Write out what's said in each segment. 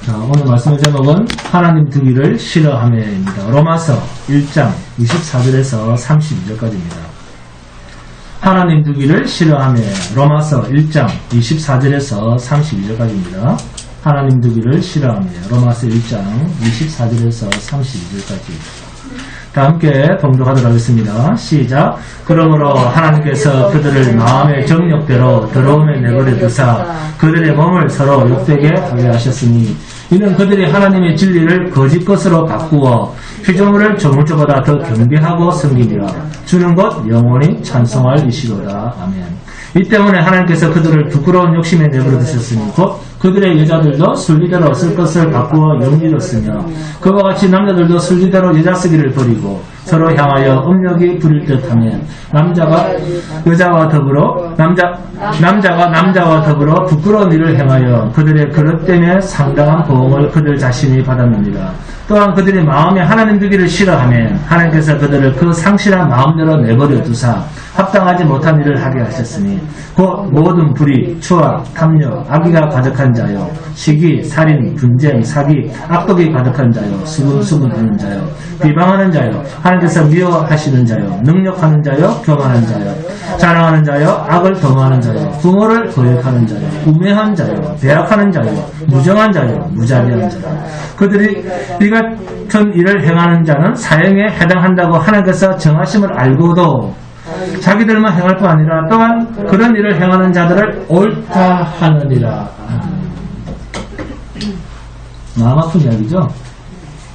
자, 오늘 말씀의 제목은 하나님 두기를 싫어하며입니다. 로마서 1장 24절에서 32절까지입니다. 하나님 두기를 싫어하며. 로마서 1장 24절에서 32절까지입니다. 하나님 두기를 싫어하며. 로마서 1장 24절에서 32절까지. 다 함께 봉독하도록 하겠습니다. 시작. 그러므로 하나님께서 그들을 마음의 정욕대로 더러움에 내버려 두사 그들의 몸을 서로 욕되게 하게 하셨으니 이는 그들이 하나님의 진리를 거짓 것으로 바꾸어 피조물을 조물주보다 더 경배하고 섬기니라. 주는 것 영원히 찬송할 이시로다. 아멘. 이 때문에 하나님께서 그들을 부끄러운 욕심에 내버려 두셨으니 곧 그들의 여자들도 순리대로 쓸 것을 바꾸어 영리로 쓰며 그와 같이 남자들도 순리대로 여자 쓰기를 버리고 서로 향하여 음욕이 부릴 듯하면 남자가 남자와 더불어 부끄러운 일을 행하여 그들의 그릇 때문에 상당한 보응을 그들 자신이 받았느니라. 또한 그들이 마음에 하나님 두기를 싫어하면 하나님께서 그들을 그 상실한 마음대로 내버려 두사 합당하지 못한 일을 하게 하셨으니 곧 모든 불의, 추악, 탐욕, 악의가 가득한 자요 시기, 살인, 분쟁, 사기, 악독이 가득한 자요 수군수군하는 자요 비방하는 자요 하나님께서 미워하시는 자요 능력하는 자요 교만한 자요 자랑하는 자요 악을 도모하는 자요 부모를 거역하는 자요 우매한 자요 배약하는 자요 무정한 자요 무자비한 자요 그들이 이 같은 일을 행하는 자는 사형에 해당한다고 하나님께서 정하심을 알고도 자기들만 행할 뿐 아니라 또한 그런 일을 행하는 자들을 옳다 하느니라. 마음 아픈 이야기죠.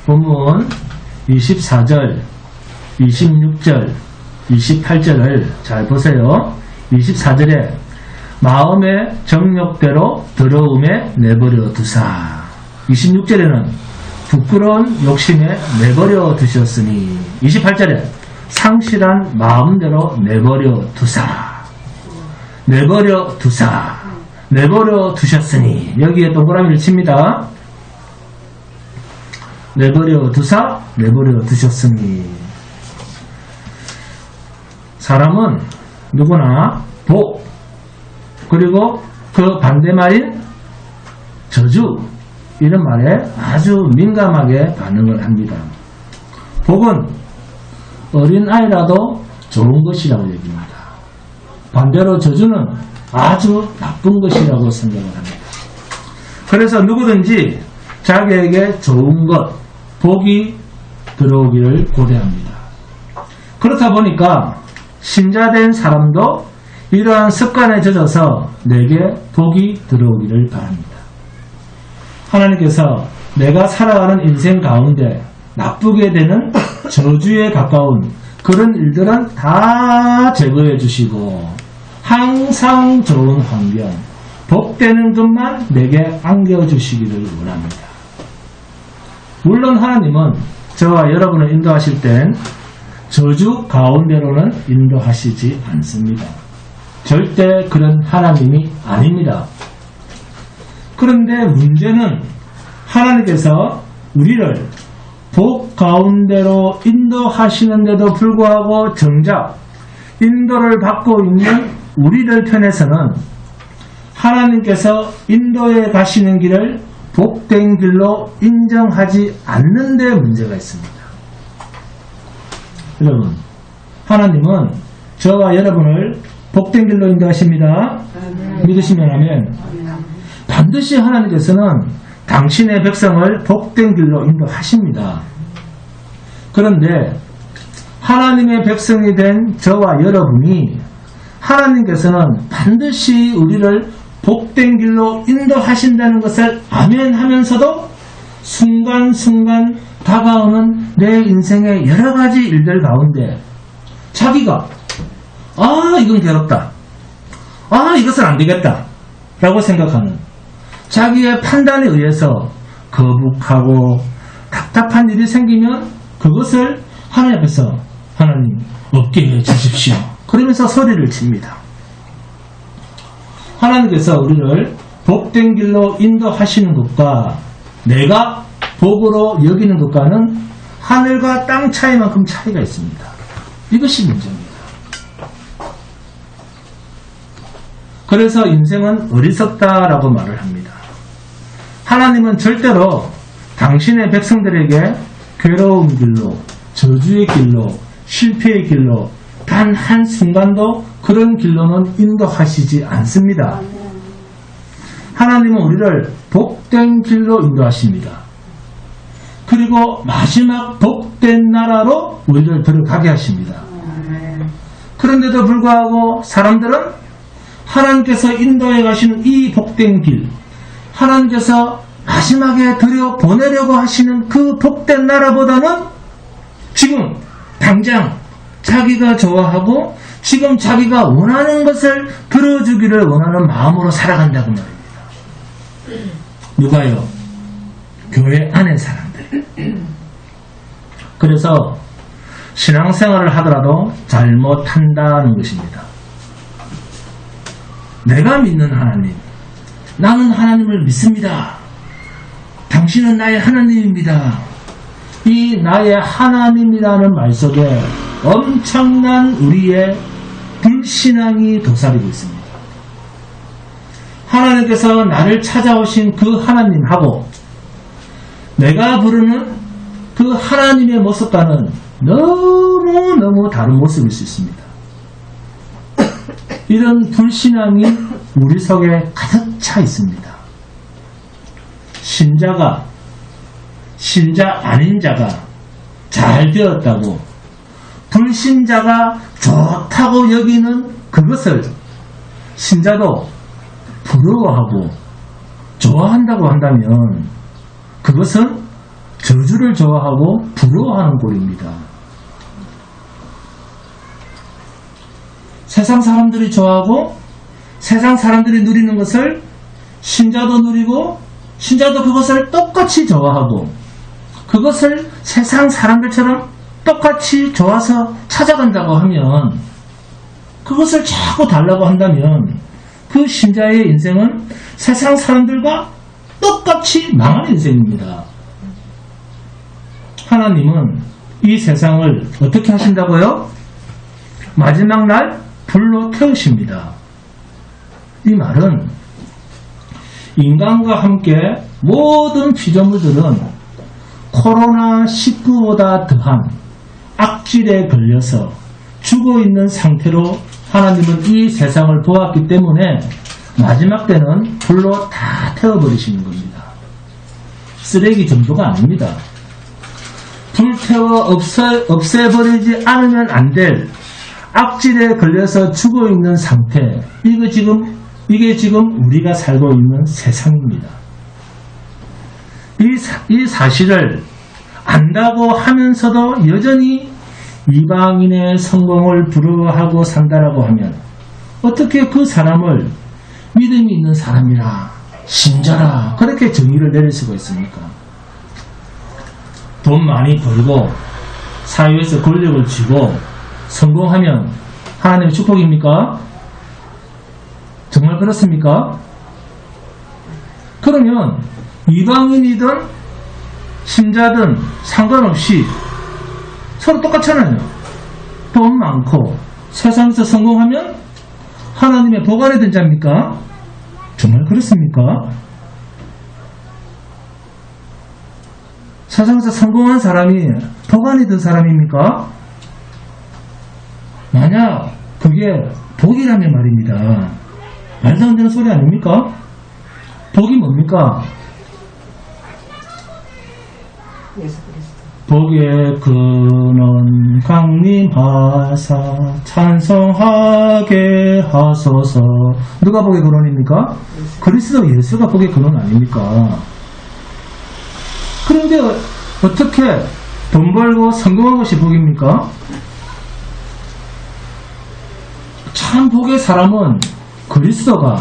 본문 24절, 26절, 28절을 잘 보세요. 24절에 마음의 정욕대로 더러움에 내버려 두사. 26절에는 부끄러운 욕심에 내버려 두셨으니. 28절에 상실한 마음대로 내버려 두셨으니. 여기에 동그라미를 칩니다. 내버려 두셨으니. 사람은 누구나 복 그리고 그 반대말인 저주 이런 말에 아주 민감하게 반응을 합니다. 복은 어린아이라도 좋은 것이라고 얘기합니다. 반대로 저주는 아주 나쁜 것이라고 생각을 합니다. 그래서 누구든지 자기에게 좋은 것, 복이 들어오기를 고대합니다. 그렇다 보니까 신자된 사람도 이러한 습관에 젖어서 내게 복이 들어오기를 바랍니다. 하나님께서 내가 살아가는 인생 가운데 나쁘게 되는 저주에 가까운 그런 일들은 다 제거해 주시고 항상 좋은 환경, 복되는 것만 내게 안겨주시기를 원합니다. 물론 하나님은 저와 여러분을 인도하실 땐 저주 가운데로는 인도하시지 않습니다. 절대 그런 하나님이 아닙니다. 그런데 문제는 하나님께서 우리를 복 가운데로 인도하시는데도 불구하고 정작 인도를 받고 있는 우리들 편에서는 하나님께서 인도에 가시는 길을 복된 길로 인정하지 않는 데 문제가 있습니다. 여러분, 하나님은 저와 여러분을 복된 길로 인도하십니다. 믿으시면 하면 반드시 하나님께서는 당신의 백성을 복된 길로 인도하십니다. 그런데 하나님의 백성이 된 저와 여러분이 하나님께서는 반드시 우리를 복된 길로 인도하신다는 것을 아멘하면서도 순간순간 다가오는 내 인생의 여러 가지 일들 가운데 자기가 이건 괴롭다. 이것은 안 되겠다. 라고 생각하는 자기의 판단에 의해서 거북하고 답답한 일이 생기면 그것을 하나님 앞에서 하나님 없게 해주십시오. 그러면서 소리를 칩니다. 하나님께서 우리를 복된 길로 인도하시는 것과 내가 복으로 여기는 것과는 하늘과 땅 차이만큼 차이가 있습니다. 이것이 문제입니다. 그래서 인생은 어리석다라고 말을 합니다. 하나님은 절대로 당신의 백성들에게 괴로운 길로, 저주의 길로, 실패의 길로 단 한순간도 그런 길로는 인도하시지 않습니다. 하나님은 우리를 복된 길로 인도하십니다. 그리고 마지막 복된 나라로 우리를 들어가게 하십니다. 그런데도 불구하고 사람들은 하나님께서 인도해 가시는 이 복된 길, 하나님께서 마지막에 들여보내려고 하시는 그 복된 나라보다는 지금 당장 자기가 좋아하고 지금 자기가 원하는 것을 들어주기를 원하는 마음으로 살아간다고 말입니다. 누가요? 교회 안의 사람들. 그래서 신앙생활을 하더라도 잘못한다는 것입니다. 내가 믿는 하나님, 나는 하나님을 믿습니다. 당신은 나의 하나님입니다. 이 나의 하나님이라는 말 속에 엄청난 우리의 불신앙이 도사리고 있습니다. 하나님께서 나를 찾아오신 그 하나님하고 내가 부르는 그 하나님의 모습과는 너무너무 다른 모습일 수 있습니다. 이런 불신앙이 우리 속에 가득 차 있습니다. 신자 아닌 자가 잘 되었다고 불신자가 좋다고 여기는 그것을 신자도 부러워하고 좋아한다고 한다면 그것은 저주를 좋아하고 부러워하는 꼴입니다. 세상 사람들이 좋아하고 세상 사람들이 누리는 것을 신자도 누리고 신자도 그것을 똑같이 좋아하고 그것을 세상 사람들처럼 똑같이 좋아서 찾아간다고 하면 그것을 자꾸 달라고 한다면 그 신자의 인생은 세상 사람들과 똑같이 망한 인생입니다. 하나님은 이 세상을 어떻게 하신다고요? 마지막 날 불로 태우십니다. 이 말은 인간과 함께 모든 피조물들은 코로나19보다 더한 악질에 걸려서 죽어있는 상태로 하나님은 이 세상을 보았기 때문에 마지막 때는 불로 다 태워버리시는 겁니다. 쓰레기 정도가 아닙니다. 불태워 없애버리지 않으면 안 될 악질에 걸려서 죽어있는 상태, 이게 지금 우리가 살고 있는 세상입니다. 이 사실을 안다고 하면서도 여전히 이방인의 성공을 부러워하고 산다라고 하면 어떻게 그 사람을 믿음이 있는 사람이라 신자라 그렇게 정의를 내릴 수가 있습니까? 돈 많이 벌고 사회에서 권력을 쥐고 성공하면 하나님의 축복입니까? 정말 그렇습니까? 그러면 이방인이든 신자든 상관없이 서로 똑같잖아요. 돈 많고 세상에서 성공하면 하나님의 복 안에 든 자입니까? 정말 그렇습니까? 세상에서 성공한 사람이 복 안에 든 사람입니까? 만약 그게 복이라면 말입니다. 말도 안 되는 소리 아닙니까? 복이 뭡니까? 복의 근원 강림하사 찬송하게 하소서. 누가 복의 근원입니까? 그리스도 예수가 복의 근원 아닙니까? 그런데 어떻게 돈 벌고 성공한 것이 복입니까? 참 복의 사람은 그리스도가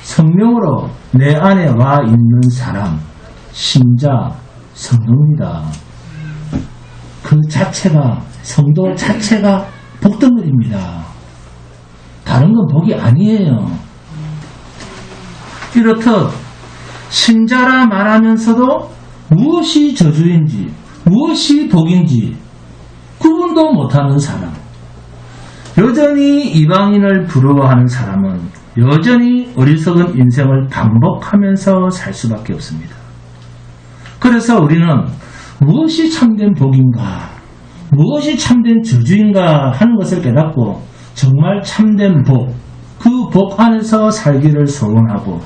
성령으로 내 안에 와 있는 사람, 신자, 성도입니다. 그 자체가, 성도 자체가 복덩어리입니다. 다른 건 복이 아니에요. 이렇듯 신자라 말하면서도 무엇이 저주인지, 무엇이 복인지 구분도 못하는 사람, 여전히 이방인을 부러워하는 사람은 여전히 어리석은 인생을 반복하면서 살 수밖에 없습니다. 그래서 우리는 무엇이 참된 복인가, 무엇이 참된 저주인가 하는 것을 깨닫고 정말 참된 복, 그 복 안에서 살기를 소원하고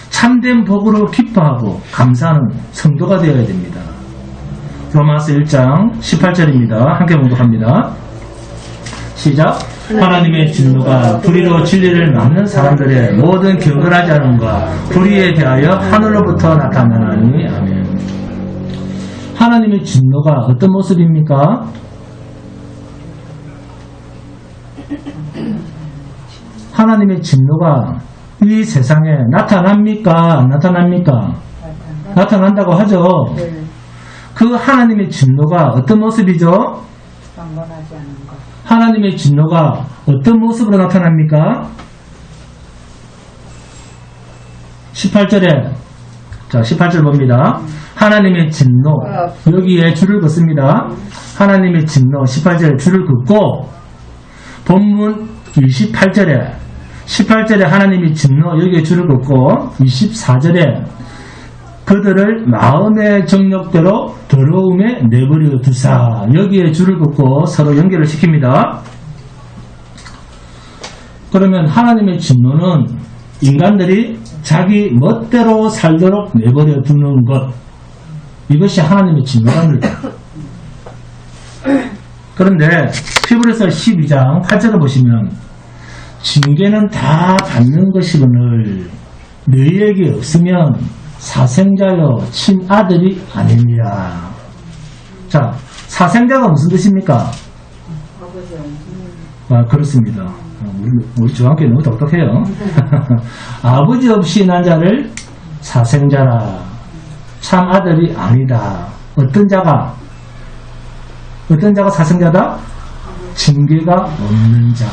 참된 복으로 기뻐하고 감사하는 성도가 되어야 됩니다. 로마서 1장 18절입니다. 함께 봉독합니다. 시작. 하나님의 진노가 불의로 진리를 막는 사람들의 모든 경건하지 않음과 불의에 대하여 하늘로부터 나타나나니. 아멘. 하나님의 진노가 어떤 모습입니까? 하나님의 진노가 이 세상에 나타납니까? 안 나타납니까? 나타난다고 하죠. 그 하나님의 진노가 어떤 모습이죠? 경건하지 않은 것. 하나님의 진노가 어떤 모습으로 나타납니까? 18절에, 자, 18절 봅니다. 하나님의 진노, 여기에 줄을 긋습니다. 하나님의 진노, 18절에 줄을 긋고, 본문 18절에 하나님의 진노, 여기에 줄을 긋고, 24절에 그들을 마음의 정욕대로 더러움에 내버려 두사, 여기에 줄을 긋고 서로 연결을 시킵니다. 그러면 하나님의 진노는 인간들이 자기 멋대로 살도록 내버려 두는 것, 이것이 하나님의 진노랍니다. 그런데 히브리서 12장 8절을 보시면 징계는 다 받는 것이거늘 너희에게 없으면 사생자여 친아들이 아닙니다. 자, 사생자가 무슨 뜻입니까? 그렇습니다. 우리 중학교 너무 똑똑해요. 아버지 없이 난 자를 사생자라, 참 아들이 아니다. 어떤 자가 사생자다? 징계가 없는 자가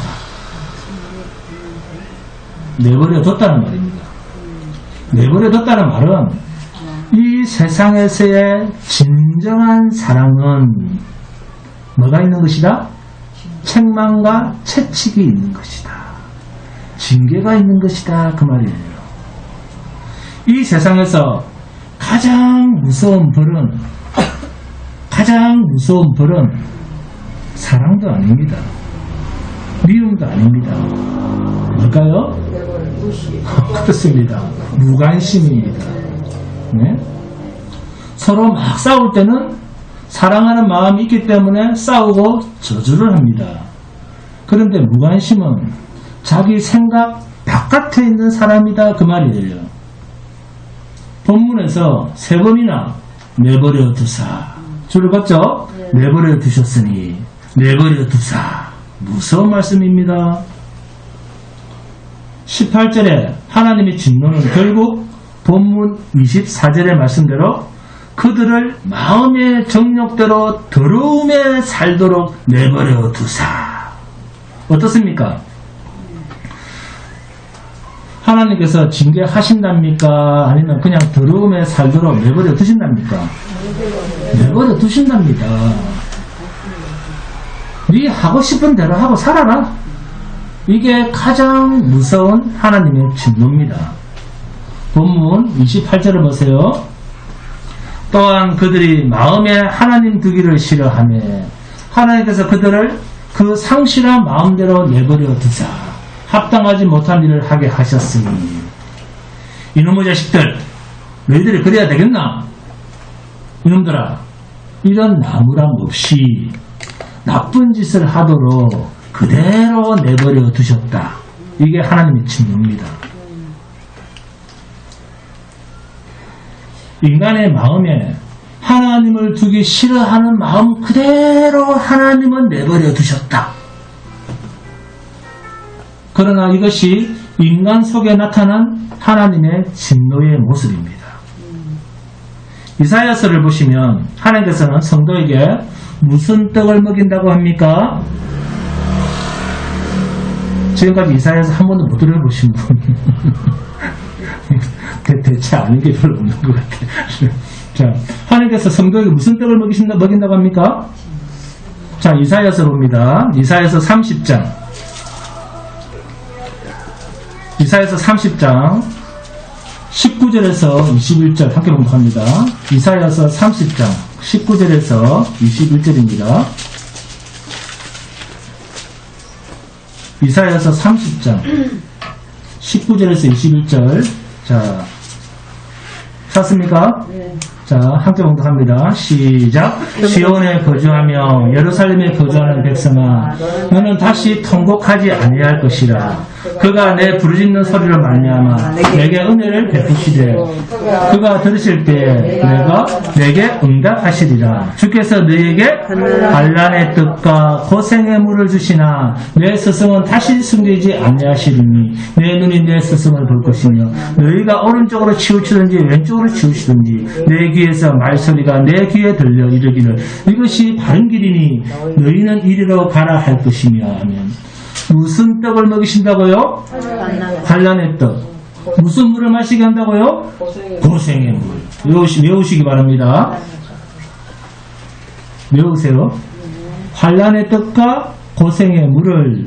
내버려뒀다는 말입니다. 내버려뒀다는 말은 이 세상에서의 진정한 사랑은 뭐가 있는 것이다? 책망과 채찍이 있는 것이다. 징계가 있는 것이다. 그 말이에요. 이 세상에서 가장 무서운 벌은 사랑도 아닙니다. 미움도 아닙니다. 뭘까요? 그렇습니다. 무관심입니다. 네? 서로 막 싸울 때는 사랑하는 마음이 있기 때문에 싸우고 저주를 합니다. 그런데 무관심은 자기 생각 바깥에 있는 사람이다. 그 말이에요. 본문에서 3번이나 내버려 두사, 줄을 걷죠? 내버려 두셨으니 내버려 두사, 무서운 말씀입니다. 18절에 하나님의 진노는 결국 본문 24절의 말씀대로 그들을 마음의 정욕대로 더러움에 살도록 내버려 두사. 어떻습니까? 하나님께서 징계하신답니까? 아니면 그냥 더러움에 살도록 내버려 두신답니까? 내버려 두신답니다. 네 하고 싶은 대로 하고 살아라. 이게 가장 무서운 하나님의 진노입니다. 본문 28절을 보세요. 또한 그들이 마음에 하나님 두기를 싫어하며 하나님께서 그들을 그 상실한 마음대로 내버려 두사 합당하지 못한 일을 하게 하셨으니. 이놈의 자식들, 너희들이 그래야 되겠나? 이놈들아, 이런 나무람 없이 나쁜 짓을 하도록 그대로 내버려 두셨다. 이게 하나님의 진노입니다. 인간의 마음에 하나님을 두기 싫어하는 마음 그대로 하나님은 내버려 두셨다. 그러나 이것이 인간 속에 나타난 하나님의 진노의 모습입니다. 이사야서를 보시면 하나님께서는 성도에게 무슨 떡을 먹인다고 합니까? 지금까지 이사야서 한 번도 못 들어보신 분 대체 아는 게 별로 없는 것 같아요. 자, 하나님께서 성도에게 무슨 떡을 먹인다고 합니까? 자, 이사야서 봅니다. 이사야서 30장 19절에서 21절 함께 공부합니다. 이사야서 30장 19절에서 21절입니다. 이사야서 30장 19절에서 21절. 자, 찾습니까? 네. 자, 함께 공부합니다. 시작. 시온에 거주하며 예루살렘에 거주하는 백성아, 너는 다시 통곡하지 아니할 것이라. 그가 내 부르짖는 소리를 말미암아 내게 은혜를 베푸시되 그가 들으실 때에 내가 내게 응답하시리라. 주께서 너에게 반란의 뜻과 고생의 물을 주시나 내 스승은 다시 숨기지 아니하시리니 내 눈이 내 스승을 볼 것이며 너희가 오른쪽으로 치우치든지 왼쪽으로 치우치든지 내 귀에서 말소리가 내 귀에 들려 이르기를 이것이 바른 길이니 너희는 이리로 가라 할 것이며 하면 무슨 떡을 먹이신다고요? 환난의 떡. 무슨 물을 마시게 한다고요? 고생의 물. 외우시기 바랍니다. 외우세요. 환난의 떡과 고생의 물을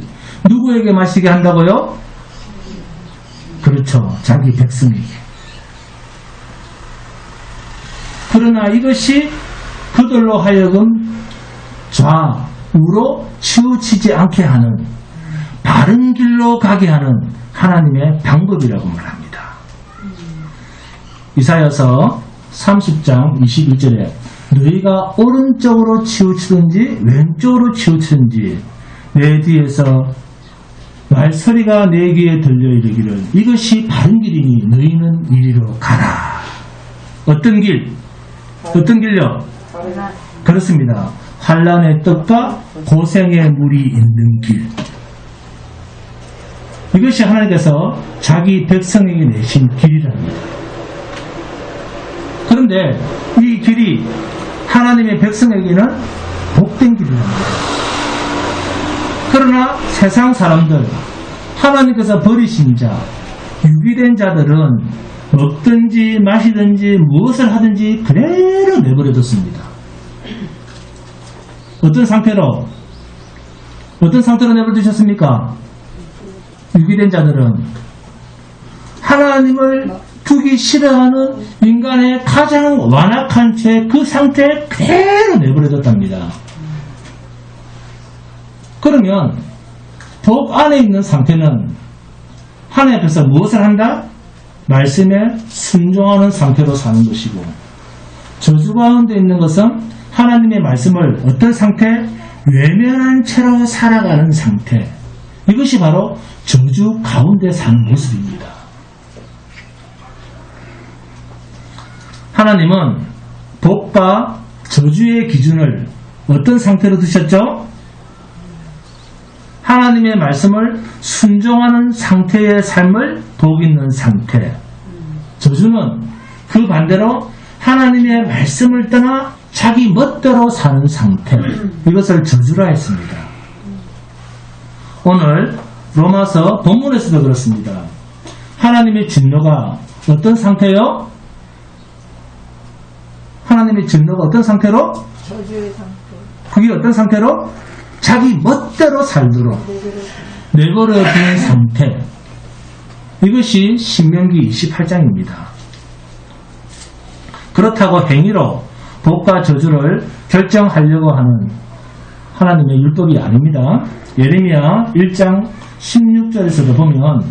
누구에게 마시게 한다고요? 그렇죠. 자기 백성에게. 그러나 이것이 그들로 하여금 좌우로 치우치지 않게 하는 바른 길로 가게 하는 하나님의 방법이라고 말합니다. 이사야서 30장 21절에 너희가 오른쪽으로 치우치든지 왼쪽으로 치우치든지 내 뒤에서 말소리가 내 귀에 들려 이르기를 이것이 바른 길이니 너희는 이리로 가라. 어떤 길? 어떤 길요? 그렇습니다. 환난의 떡과 고생의 물이 있는 길. 이것이 하나님께서 자기 백성에게 내신 길이랍니다. 그런데 이 길이 하나님의 백성에게는 복된 길이랍니다. 그러나 세상 사람들, 하나님께서 버리신 자, 유기된 자들은 먹든지 마시든지 무엇을 하든지 그대로 내버려뒀습니다. 어떤 상태로 내버려두셨습니까? 유기된 자들은 하나님을 두기 싫어하는 인간의 가장 완악한 채 그 상태에 그대로 내버려뒀답니다. 그러면 복 안에 있는 상태는 하나님 앞에서 무엇을 한다? 말씀에 순종하는 상태로 사는 것이고, 저주 가운데 있는 것은 하나님의 말씀을 어떤 상태? 외면한 채로 살아가는 상태. 이것이 바로 저주 가운데 사는 모습입니다. 하나님은 복과 저주의 기준을 어떤 상태로 두셨죠? 하나님의 말씀을 순종하는 상태의 삶을 복 있는 상태. 저주는 그 반대로 하나님의 말씀을 떠나 자기 멋대로 사는 상태. 이것을 저주라 했습니다. 오늘 로마서 본문에서도 그렇습니다. 하나님의 진노가 어떤 상태요? 하나님의 진노가 어떤 상태로? 저주의 상태. 그게 어떤 상태로? 자기 멋대로 살도록 내버려둔 상태. 이것이 신명기 28장입니다. 그렇다고 행위로 복과 저주를 결정하려고 하는 하나님의 율법이 아닙니다. 예레미야 1장 16절에서도 보면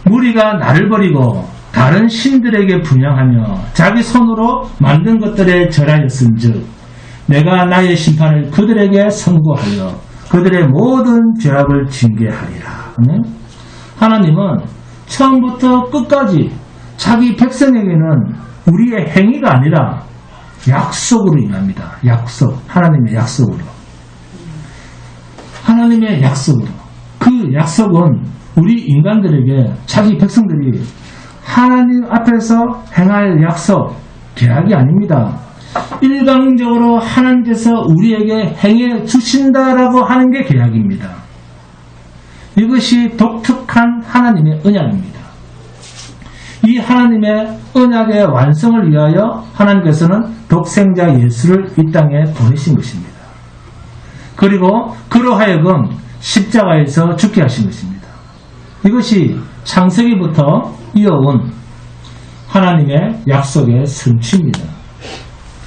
무리가 나를 버리고 다른 신들에게 분향하며 자기 손으로 만든 것들에 절하였은즉 내가 나의 심판을 그들에게 선고하여 그들의 모든 죄악을 징계하리라. 하나님은 처음부터 끝까지 자기 백성에게는 우리의 행위가 아니라 약속으로 임합니다. 약속. 하나님의 약속으로. 하나님의 약속으로. 그 약속은 우리 인간들에게 자기 백성들이 하나님 앞에서 행할 약속, 계약이 아닙니다. 일방적으로 하나님께서 우리에게 행해 주신다라고 하는 게 계약입니다. 이것이 독특한 하나님의 언약입니다. 이 하나님의 언약의 완성을 위하여 하나님께서는 독생자 예수를 이 땅에 보내신 것입니다. 그리고 그로 하여금 십자가에서 죽게 하신 것입니다. 이것이 창세기부터 이어온 하나님의 약속의 성취입니다.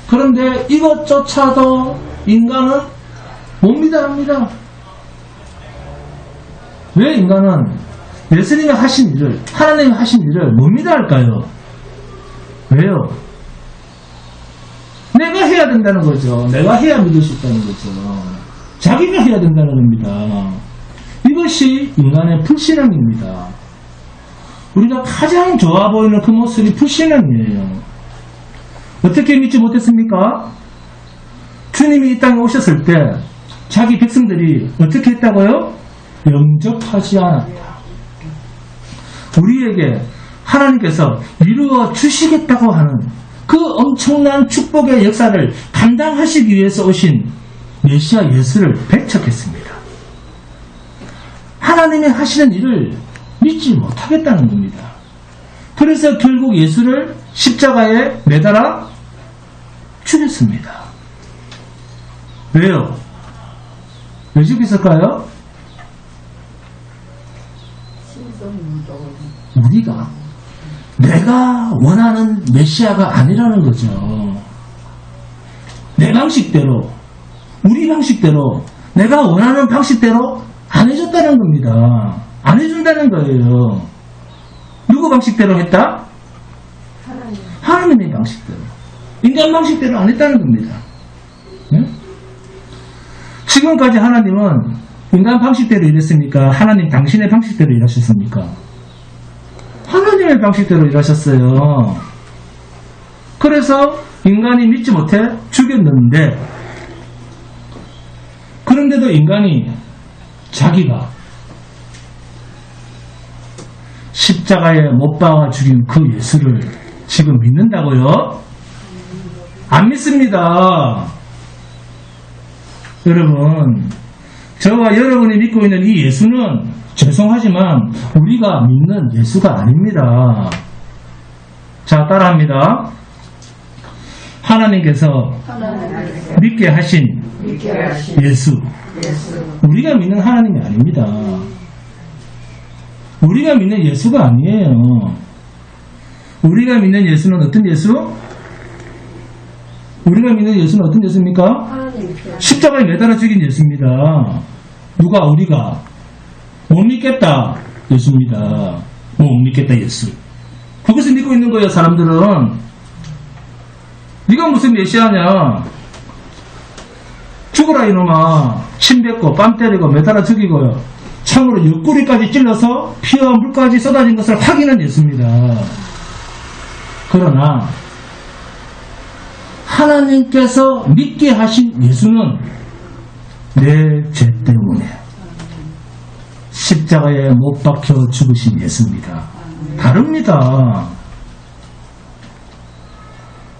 그런데 이것조차도 인간은 못 믿어합니다. 왜 인간은 예수님이 하신 일을, 하나님이 하신 일을 못 믿어할까요? 왜요? 내가 해야 된다는 거죠. 내가 해야 믿을 수 있다는 거죠. 자기가 해야 된다는 겁니다. 이것이 인간의 불신앙입니다. 우리가 가장 좋아 보이는 그 모습이 불신앙이에요. 어떻게 믿지 못했습니까? 주님이 이 땅에 오셨을 때 자기 백성들이 어떻게 했다고요? 영접하지 않았다. 우리에게 하나님께서 이루어 주시겠다고 하는 그 엄청난 축복의 역사를 감당하시기 위해서 오신 메시아 예수를 배척했습니다. 하나님이 하시는 일을 믿지 못하겠다는 겁니다. 그래서 결국 예수를 십자가에 매달아 죽였습니다. 왜요? 왜 죽였을까요? 우리가 내가 원하는 메시아가 아니라는 거죠. 내 방식대로, 우리 방식대로, 내가 원하는 방식대로 안 해줬다는 겁니다. 안 해준다는 거예요. 누구 방식대로 했다? 하나님의 방식대로. 인간 방식대로 안 했다는 겁니다. 네? 지금까지 하나님은 인간 방식대로 일했습니까? 하나님 당신의 방식대로 일하셨습니까? 하나님의 방식대로 일하셨어요. 그래서 인간이 믿지 못해 죽였는데, 그런데도 인간이 자기가 십자가에 못 박아 죽인 그 예수를 지금 믿는다고요? 안 믿습니다. 여러분, 저와 여러분이 믿고 있는 이 예수는 죄송하지만 우리가 믿는 예수가 아닙니다. 자, 따라합니다. 하나님께서 믿게 하신 예수. 우리가 믿는 하나님이 아닙니다. 우리가 믿는 예수가 아니에요. 우리가 믿는 예수는 어떤 예수? 우리가 믿는 예수는 어떤 예수입니까? 십자가에 매달아 죽인 예수입니다. 누가? 우리가. 못 믿겠다 예수입니다. 못 믿겠다 예수. 그것을 믿고 있는 거예요. 사람들은. 네가 무슨 메시아냐? 죽어라 이놈아. 침 뱉고 뺨 때리고 매달아 죽이고요. 창으로 옆구리까지 찔러서 피와 물까지 쏟아진 것을 확인한 예수입니다. 그러나 하나님께서 믿게 하신 예수는 내 죄 때문에 십자가에 못 박혀 죽으신 예수입니다. 다릅니다.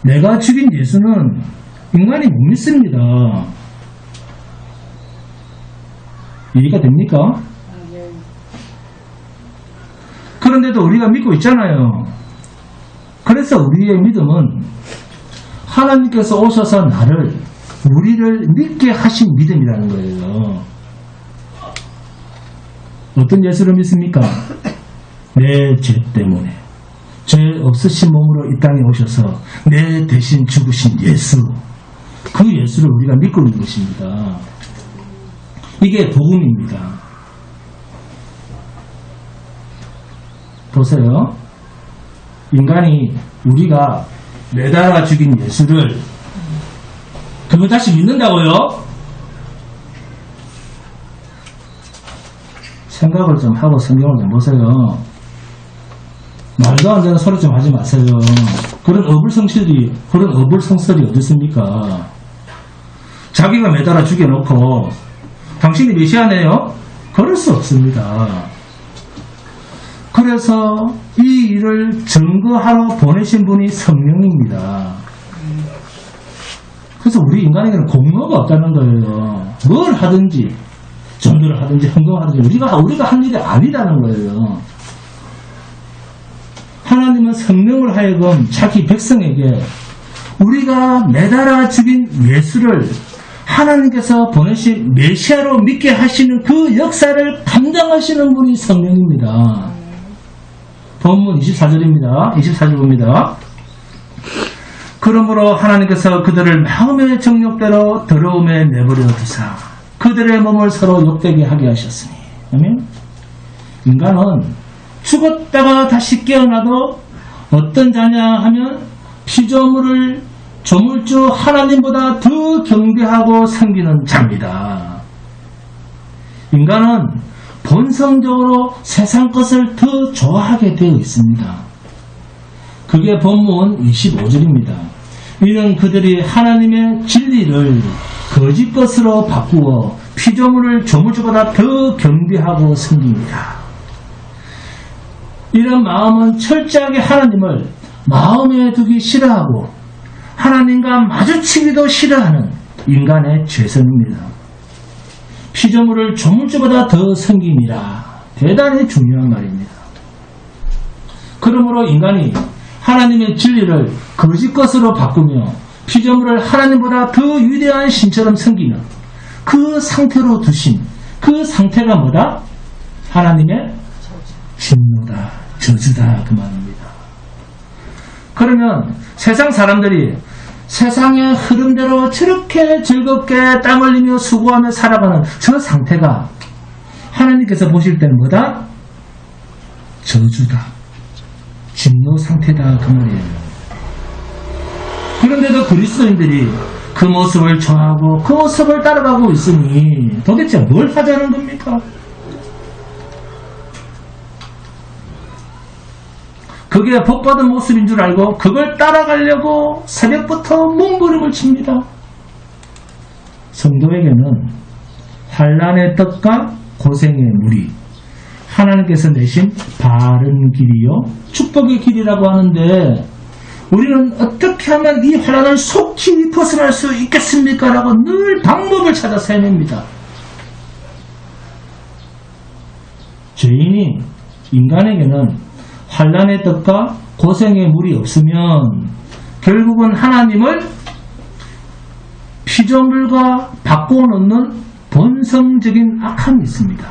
내가 죽인 예수는 인간이 못 믿습니다. 이해가 됩니까? 그런데도 우리가 믿고 있잖아요. 그래서 우리의 믿음은 하나님께서 오셔서 우리를 믿게 하신 믿음이라는 거예요. 어떤 예수를 믿습니까? 내 죄 때문에 죄 없으신 몸으로 이 땅에 오셔서 내 대신 죽으신 예수. 그 예수를 우리가 믿고 있는 것입니다. 이게 복음입니다. 보세요. 인간이 우리가 매달아 죽인 예수를 그거 다시 믿는다고요? 생각을 좀 하고 성경을 좀 보세요. 말도 안 되는 소리 좀 하지 마세요. 그런 어불성설이 어디 있습니까? 자기가 매달아 죽여놓고 당신이 메시아네요? 그럴 수 없습니다. 그래서 이 일을 증거하러 보내신 분이 성령입니다. 그래서 우리 인간에게는 공로가 없다는 거예요. 뭘 하든지 전도를 하든지 헌금을 하든지 우리가 한 일이 아니라는 거예요. 하나님은 성령을 하여금 자기 백성에게 우리가 매달아 죽인 예수를 하나님께서 보내신 메시아로 믿게 하시는 그 역사를 감당하시는 분이 성령입니다. 본문 24절입니다. 24절 봅니다. 그러므로 하나님께서 그들을 마음의 정욕대로 더러움에 내버려 두사 그들의 몸을 서로 욕되게 하게 하셨으니. 아멘. 인간은 죽었다가 다시 깨어나도 어떤 자냐 하면 피조물을 조물주 하나님보다 더 경배하고 섬기는 자입니다. 인간은 본성적으로 세상 것을 더 좋아하게 되어 있습니다. 그게 본문 25절입니다. 이는 그들이 하나님의 진리를 거짓 것으로 바꾸어 피조물을 조물주보다 더 경배하고 섬깁니다. 이런 마음은 철저하게 하나님을 마음에 두기 싫어하고 하나님과 마주치기도 싫어하는 인간의 죄성입니다. 피조물을 조물주보다 더 섬김이라. 대단히 중요한 말입니다. 그러므로 인간이 하나님의 진리를 거짓 것으로 바꾸며 피조물을 하나님보다 더 위대한 신처럼 섬기는 그 상태로 두신 그 상태가 뭐다? 하나님의 진노다, 저주다 그 말입니다. 그러면 세상 사람들이 세상의 흐름대로 저렇게 즐겁게 땀 흘리며 수고하며 살아가는 저 상태가 하나님께서 보실 때는 뭐다? 저주다, 진노 상태다 그 말이에요. 그런데도 그리스도인들이 그 모습을 좋아하고 그 모습을 따라가고 있으니 도대체 뭘 하자는 겁니까? 그게 복받은 모습인 줄 알고 그걸 따라가려고 새벽부터 몸부림을 칩니다. 성도에게는 환난의 떡과 고생의 물이 하나님께서 내신 바른 길이요 축복의 길이라고 하는데 우리는 어떻게 하면 이 환난을 속히 벗어날 수 있겠습니까? 라고 늘 방법을 찾아서 헤맵니다. 죄인이 인간에게는 환난의 떡과 고생의 물이 없으면 결국은 하나님을 피조물과 바꿔놓는 본성적인 악함이 있습니다.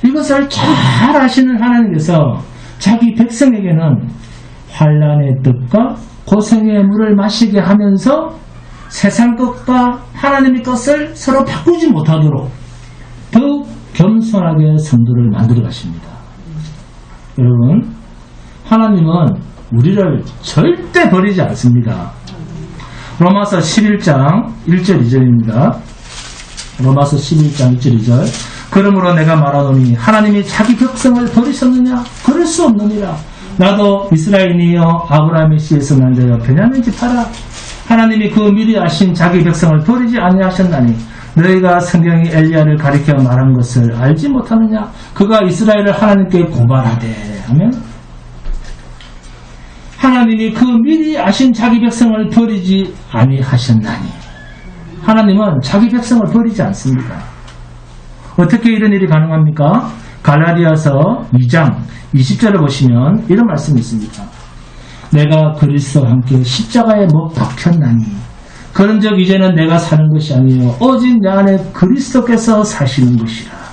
이것을 잘 아시는 하나님께서 자기 백성에게는 환난의 떡과 고생의 물을 마시게 하면서 세상 것과 하나님의 것을 서로 바꾸지 못하도록 더욱 겸손하게 성도를 만들어 가십니다. 여러분, 하나님은 우리를 절대 버리지 않습니다. 로마서 11장 1절 2절입니다. 로마서 11장 1절 2절. 그러므로 내가 말하노니 하나님이 자기 백성을 버리셨느냐? 그럴 수 없느니라. 나도 이스라엘이여 아브라함의 씨에서 난 자여 베냐민 지파라. 하나님이 그 미리 아신 자기 백성을 버리지 아니하셨나니 너희가 성경이 엘리야를 가리켜 말한 것을 알지 못하느냐? 그가 이스라엘을 하나님께 고발하되 하면 하나님이 그 미리 아신 자기 백성을 버리지 아니하셨나니. 하나님은 자기 백성을 버리지 않습니다. 어떻게 이런 일이 가능합니까? 갈라디아서 2장 20절을 보시면 이런 말씀이 있습니다. 내가 그리스도와 함께 십자가에 못 박혔나니 그런즉 이제는 내가 사는 것이 아니요 오직 내 안에 그리스도께서 사시는 것이라.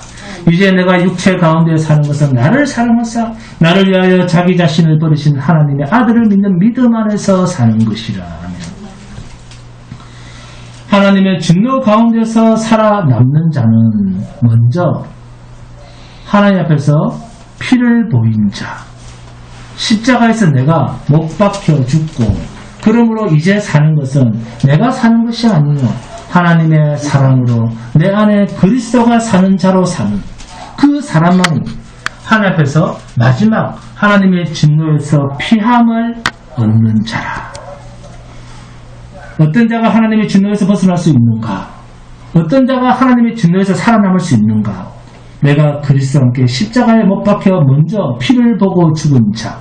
이제 내가 육체 가운데 사는 것은 나를 사랑하사 나를 위하여 자기 자신을 버리신 하나님의 아들을 믿는 믿음 안에서 사는 것이라. 하나님의 진노 가운데서 살아남는 자는 먼저 하나님 앞에서 피를 보인 자, 십자가에서 내가 못 박혀 죽고 그러므로 이제 사는 것은 내가 사는 것이 아니요 하나님의 사랑으로 내 안에 그리스도가 사는 자로 사는 그 사람만이 하나님 앞에서 마지막 하나님의 진노에서 피함을 얻는 자라. 어떤 자가 하나님의 진노에서 벗어날 수 있는가? 어떤 자가 하나님의 진노에서 살아남을 수 있는가? 내가 그리스도와 함께 십자가에 못 박혀 먼저 피를 보고 죽은 자.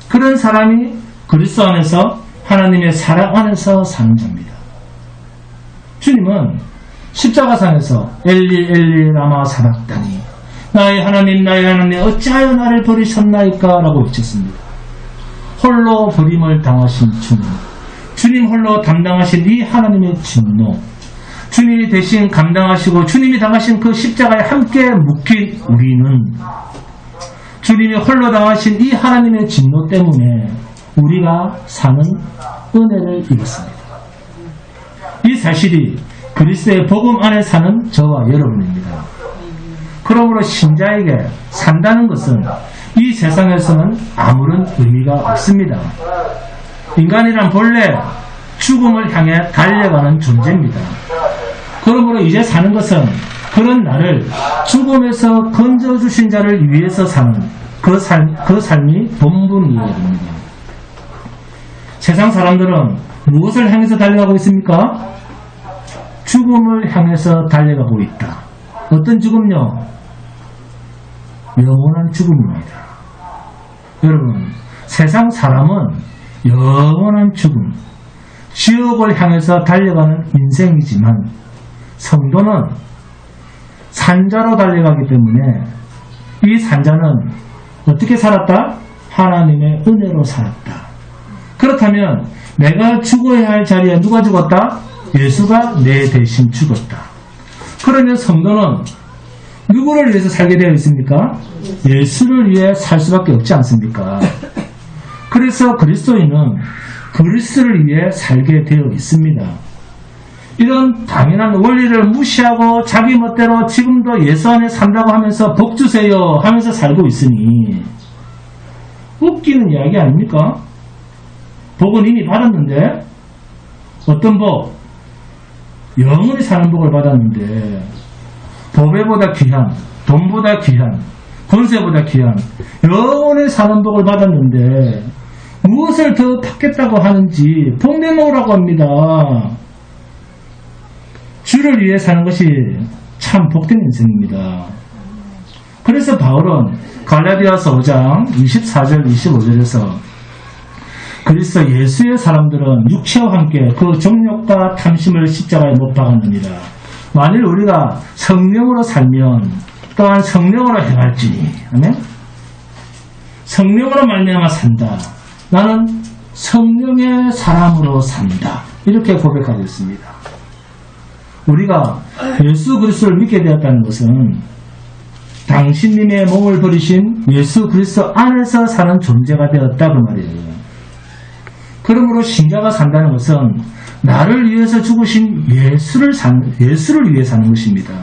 그런 사람이 그리스도 안에서 하나님의 사랑 안에서 사는 자입니다. 주님은 십자가상에서 엘리 엘리 라마 사박다니 나의 하나님 어찌하여 나를 버리셨나이까 라고 외쳤습니다. 홀로 버림을 당하신 주님 홀로 담당하신 이 하나님의 진노, 주님이 대신 감당하시고 주님이 당하신 그 십자가에 함께 묶인 우리는 주님이 홀로 당하신 이 하나님의 진노 때문에 우리가 사는 은혜를 입었습니다. 이 사실이 그리스도의 복음 안에 사는 저와 여러분입니다. 그러므로 신자에게 산다는 것은 이 세상에서는 아무런 의미가 없습니다. 인간이란 본래 죽음을 향해 달려가는 존재입니다. 그러므로 이제 사는 것은 그런 나를 죽음에서 건져주신 자를 위해서 사는 그 삶이 본분이어야 됩니다. 세상 사람들은 무엇을 향해서 달려가고 있습니까? 죽음을 향해서 달려가고 있다. 어떤 죽음요? 영원한 죽음입니다. 여러분, 세상 사람은 영원한 죽음, 지옥을 향해서 달려가는 인생이지만 성도는 산자로 달려가기 때문에 이 산자는 어떻게 살았다? 하나님의 은혜로 살았다. 그렇다면 내가 죽어야 할 자리에 누가 죽었다? 예수가 내 대신 죽었다. 그러면 성도는 누구를 위해서 살게 되어 있습니까? 예수를 위해 살 수밖에 없지 않습니까? 그래서 그리스도인은 그리스도를 위해 살게 되어 있습니다. 이런 당연한 원리를 무시하고 자기 멋대로 지금도 예수 안에 산다고 하면서 복 주세요 하면서 살고 있으니 웃기는 이야기 아닙니까? 복은 이미 받았는데 어떤 복? 영원히 사는 복을 받았는데 보배보다 귀한, 돈보다 귀한, 권세보다 귀한 영원히 사는 복을 받았는데 무엇을 더 받겠다고 하는지 복 내놓으라고 합니다. 주를 위해 사는 것이 참 복된 인생입니다. 그래서 바울은 갈라디아서 5장 24절 25절에서 그리스도 예수의 사람들은 육체와 함께 그 정욕과 탐심을 십자가에 못 박았느니라. 만일 우리가 성령으로 살면 또한 성령으로 행할지니. 아멘? 성령으로 말미암아 산다. 나는 성령의 사람으로 산다. 이렇게 고백하고 있습니다. 우리가 예수 그리스도를 믿게 되었다는 것은 당신님의 몸을 버리신 예수 그리스도 안에서 사는 존재가 되었다 그 말이에요. 그러므로 신자가 산다는 것은 나를 위해서 죽으신 예수를 위해 사는 것입니다.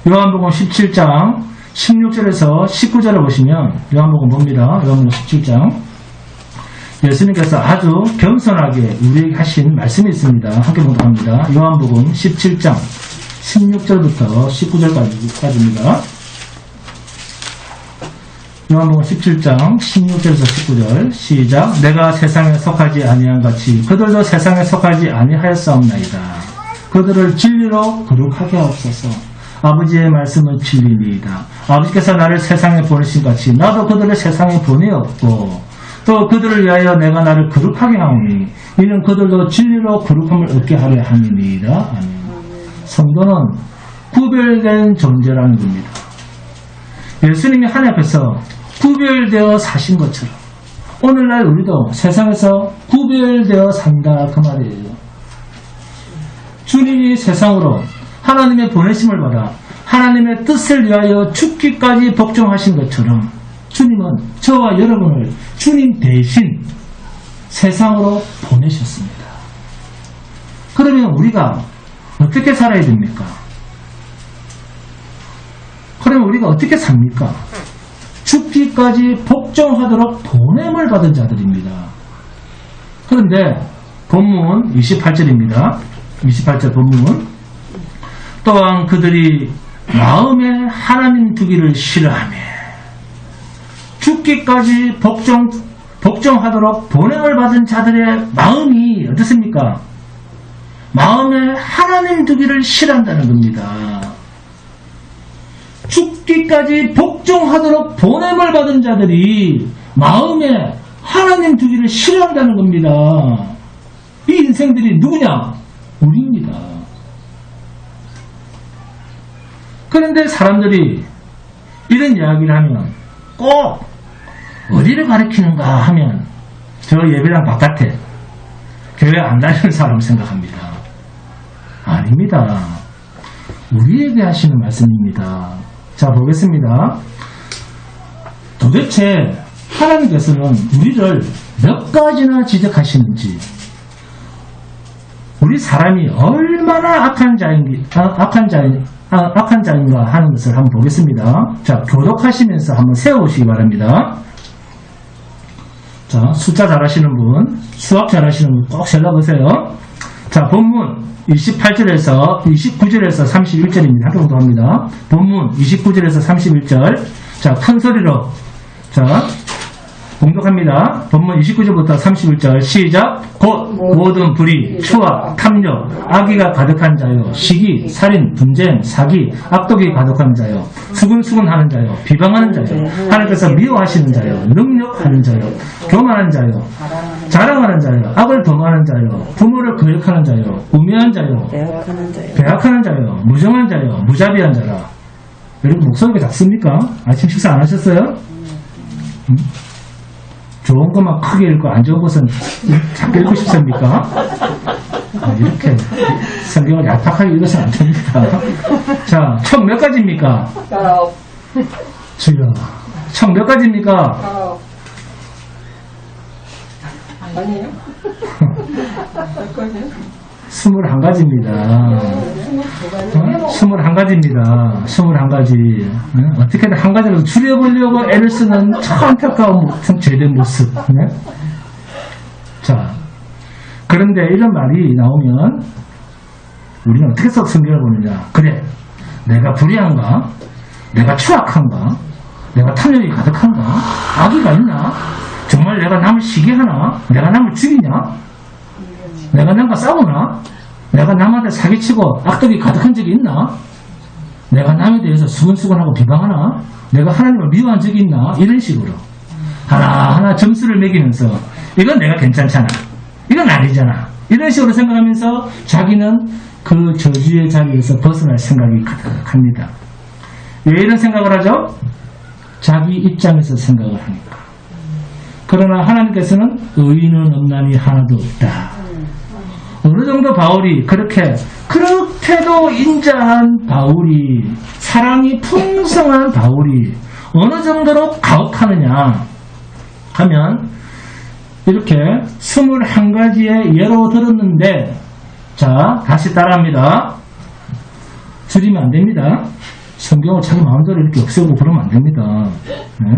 요한복음 17장 16절에서 19절을 보시면 요한복음 봅니다. 요한복음 17장 예수님께서 아주 겸손하게 우리에게 하신 말씀이 있습니다. 함께 보도록 합니다. 요한복음 17장 16절부터 19절까지입니다. 요한복음 17장 16절에서 19절 시작. 내가 세상에 속하지 아니한 같이 그들도 세상에 속하지 아니하였사옵나이다. 그들을 진리로 거룩하게 하옵소서. 아버지의 말씀은 진리니이다. 아버지께서 나를 세상에 보내신 같이 나도 그들을 세상에 보내었고 또 그들을 위하여 내가 나를 거룩하게 하오니 이는 그들도 진리로 거룩함을 얻게 하려 함이니이다. 아멘. 성도는 구별된 존재라는 겁니다. 예수님이 하나님 앞에서 구별되어 사신 것처럼 오늘날 우리도 세상에서 구별되어 산다 그 말이에요. 주님이 세상으로 하나님의 보내심을 받아 하나님의 뜻을 위하여 죽기까지 복종하신 것처럼 주님은 저와 여러분을 주님 대신 세상으로 보내셨습니다. 그러면 우리가 어떻게 살아야 됩니까? 그러면 우리가 어떻게 삽니까? 죽기까지 복종하도록 보냄을 받은 자들입니다. 그런데 본문 28절입니다. 28절 본문 또한 그들이 마음에 하나님 두기를 싫어하며 죽기까지 복종하도록 보냄을 받은 자들의 마음이 어떻습니까? 마음에 하나님 두기를 싫어한다는 겁니다. 죽기까지 복종하도록 보냄을 받은 자들이 마음에 하나님 두기를 싫어한다는 겁니다. 이 인생들이 누구냐? 우리입니다. 그런데 사람들이 이런 이야기를 하면 꼭 어디를 가리키는가 하면 저 예배당 바깥에 교회 안 다니는 사람 생각합니다. 아닙니다. 우리에게 하시는 말씀입니다. 자, 보겠습니다. 도대체 하나님께서는 우리를 몇 가지나 지적하시는지, 우리 사람이 얼마나 악한 자인가 하는 것을 한번 보겠습니다. 자, 교독하시면서 한번 세워보시기 바랍니다. 자, 숫자 잘하시는 분, 수학 잘하시는 분 꼭 잘라보세요. 자, 본문 28절에서 29절에서 31절입니다. 한 정도 합니다. 본문 29절에서 31절. 자, 큰 소리로. 자, 공독합니다. 본문 29절부터 31절 시작. 곧 모든 불의, 추악, 탐욕, 악의가 가득한 자요, 시기, 살인, 분쟁, 사기, 악독이 가득한 자요, 수근수근하는 자요, 비방하는 자요, 하나님께서 미워하시는 자요, 능력하는 자요, 교만한 자요, 자랑하는 자요, 악을 범하는 자요, 부모를 거역하는 자요, 우매한 자요, 배악하는 자요, 무정한 자요, 무자비한 자라. 여러분 목소리가 작습니까? 아침 식사 안 하셨어요? 좋은 것만 크게 읽고 안 좋은 것은 작게 읽고 싶습니까? 이렇게 성경을 얄팍하게 읽어서는 안 됩니다. 자, 총 몇 가지입니까? 주여. 총 몇 가지입니까? 아니에요? 21가지입니다. 21가지입니다. 21가지. 어떻게든 한 가지로 줄여보려고 애를 쓰는 참 안타까운 죄된 모습. 네? 자, 그런데 이런 말이 나오면 우리는 어떻게 성경을 보느냐. 그래, 내가 불의한가? 내가 추악한가? 내가 탐욕이 가득한가? 악의가 있나? 정말 내가 남을 시기하나? 내가 남을 죽이냐? 내가 남과 싸우나? 내가 남한테 사기치고 악독이 가득한 적이 있나? 내가 남에 대해서 수근수근하고 비방하나? 내가 하나님을 미워한 적이 있나? 이런 식으로 하나하나 점수를 매기면서 이건 내가 괜찮잖아, 이건 아니잖아, 이런 식으로 생각하면서 자기는 그 저주의 자리에서 벗어날 생각이 가득합니다. 왜 이런 생각을 하죠? 자기 입장에서 생각을 하니까. 그러나 하나님께서는 의인은 없나니 하나도 없다. 어느 정도 바울이 그렇게도 인자한 바울이, 사랑이 풍성한 바울이 어느 정도로 가혹하느냐 하면 이렇게 21가지의 예로 들었는데, 자, 다시 따라합니다. 줄이면 안 됩니다. 성경을 자기 마음대로 이렇게 없애고 그러면 안 됩니다. 네.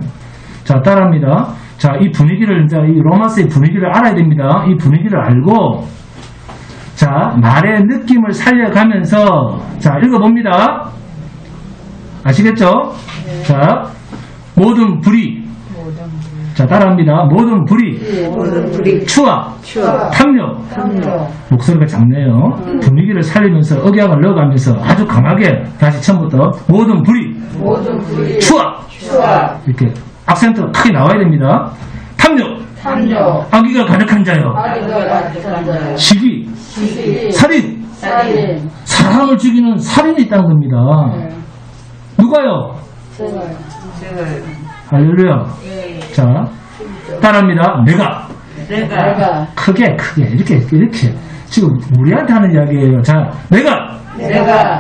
자, 따라합니다. 자, 이 분위기를, 이제 이 로마서의 분위기를 알아야 됩니다. 이 분위기를 알고, 자, 말의 느낌을 살려가면서, 자, 읽어봅니다. 아시겠죠? 네. 자, 모든 불의. 자, 따라합니다. 모든 불의. 추악. 탐욕. 목소리가 작네요. 분위기를 살리면서 억양을 넣어가면서 아주 강하게, 다시 처음부터, 모든 불의. 추악. 이렇게 악센트가 크게 나와야 됩니다. 탐욕. 악의가 가득한 자요. 시기. 살인. 사람을 죽이는 살인이 있다는 겁니다. 누가요? 할렐루야. 자, 따라합니다. 내가. 크게 이렇게 지금 우리한테 하는 이야기예요. 자, 내가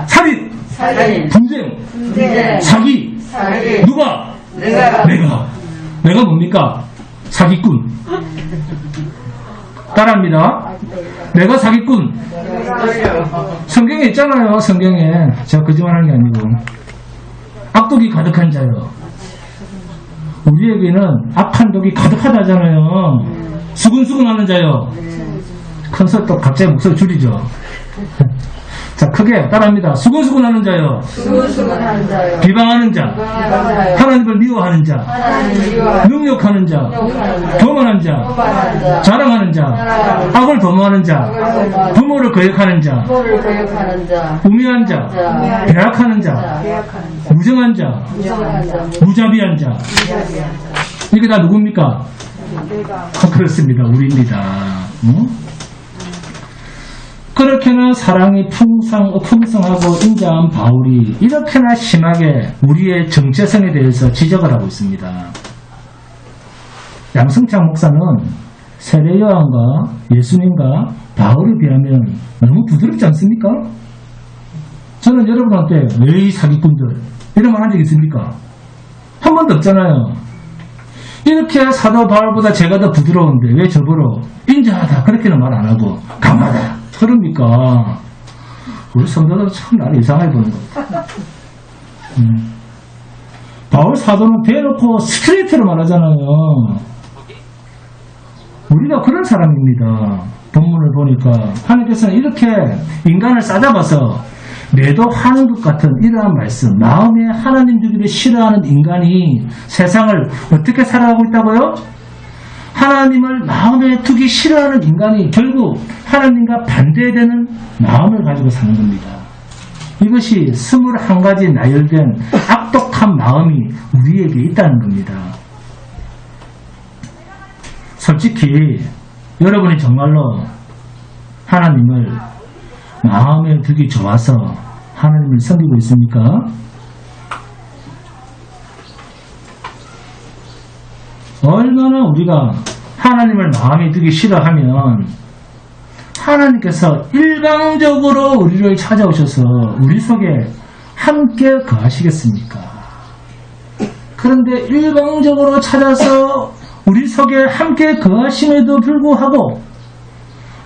살인. 분쟁. 사기. 누가? 내가 뭡니까? 사기꾼. 따라합니다. 내가 사기꾼. 성경에 있잖아요. 성경에. 제가 거짓말하는 게 아니고. 악독이 가득한 자요. 우리에게는 악한 독이 가득하다잖아요. 수근수근하는 자요. 큰 소리 또 갑자기 목소리 줄이죠. 자, 크게 따라합니다. 수근수근하는 자요. 비방하는 자. 하나님을 미워하는 자. 능력하는 자. 교만한 자. 자랑하는 자. 악을 도모하는 자. 부모를 거역하는 자. 우매한 자. 배악하는 자. 무정한 자. 무자비한 자. 이게 다 누굽니까? 그렇습니다. 우리입니다. 그렇게나 사랑이 풍성하고 인자한 바울이 이렇게나 심하게 우리의 정체성에 대해서 지적을 하고 있습니다. 양승창 목사는 세례 요한과 예수님과 바울에 비하면 너무 부드럽지 않습니까? 저는 여러분한테 왜 이 사기꾼들 이런 말 한 적 있습니까? 한 번도 없잖아요. 이렇게 사도 바울보다 제가 더 부드러운데 왜 저보러 인자하다 그렇게는 말 안 하고 강하다 그럽니까? 우리 성도들 참 나를 이상하게 보는 겁니다. 바울 사도는 대놓고 스트레이트로 말하잖아요. 우리가 그런 사람입니다. 본문을 보니까 하나님께서는 이렇게 인간을 싸잡아서 매도하는 것 같은 이러한 말씀, 마음에 하나님 두기를 싫어하는 인간이 세상을 어떻게 살아가고 있다고요? 하나님을 마음에 두기 싫어하는 인간이 결국 하나님과 반대되는 마음을 가지고 사는 겁니다. 이것이 21가지 나열된 악독한 마음이 우리에게 있다는 겁니다. 솔직히 여러분이 정말로 하나님을 마음에 두기 좋아서 하나님을 섬기고 있습니까? 얼마나 우리가 하나님을 마음에 두기 싫어하면 하나님께서 일방적으로 우리를 찾아오셔서 우리 속에 함께 거하시겠습니까? 그런데 일방적으로 찾아서 우리 속에 함께 거하심에도 불구하고